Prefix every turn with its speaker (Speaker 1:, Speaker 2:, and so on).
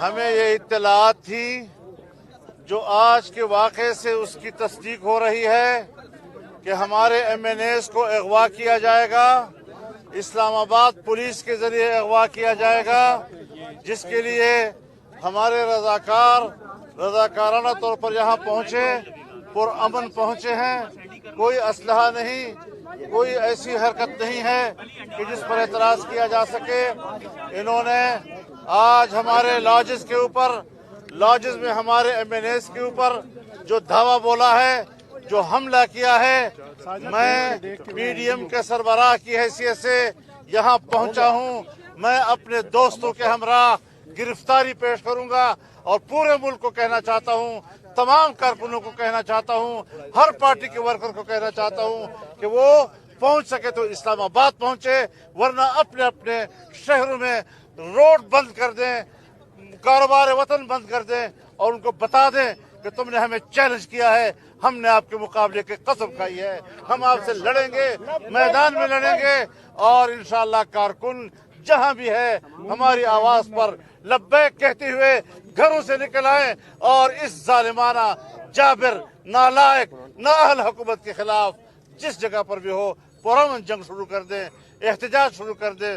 Speaker 1: ہمیں یہ اطلاعات تھی جو آج کے واقعے سے اس کی تصدیق ہو رہی ہے کہ ہمارے ایم این ایز کو اغوا کیا جائے گا، اسلام آباد پولیس کے ذریعے اغوا کیا جائے گا، جس کے لیے ہمارے رضاکارانہ طور پر یہاں پہنچے، پرامن پہنچے ہیں۔ کوئی اسلحہ نہیں، کوئی ایسی حرکت نہیں ہے کہ جس پر اعتراض کیا جا سکے۔ انہوں نے آج ہمارے لاجز کے اوپر، لاجز میں ہمارے ایم این ایز کے اوپر جو دھاوا بولا ہے، جو حملہ کیا ہے، میں پی ڈی ایم کے سربراہ کی حیثیت سے یہاں پہنچا ہوں۔ میں اپنے دوستوں کے ہمراہ گرفتاری پیش کروں گا اور پورے ملک کو کہنا چاہتا ہوں، تمام کارکنوں کو کہنا چاہتا ہوں، ہر پارٹی کے ورکر کو کہنا چاہتا ہوں کہ وہ پہنچ سکے تو اسلام آباد پہنچے، ورنہ اپنے اپنے شہروں میں روڈ بند کر دیں، کاروبار وطن بند کر دیں اور ان کو بتا دیں کہ تم نے ہمیں چیلنج کیا ہے، ہم نے آپ کے مقابلے کی قسم کھائی ہے، ہم آپ سے لڑیں گے، میدان میں لڑیں گے اور انشاءاللہ کارکن جہاں بھی ہے ہماری آواز پر لبیک کہتے ہوئے گھروں سے نکل آئیں اور اس ظالمانہ، جابر، نالائق، نااہل حکومت کے خلاف جس جگہ پر بھی ہو پرامن جنگ شروع کر دیں، احتجاج شروع کر دیں۔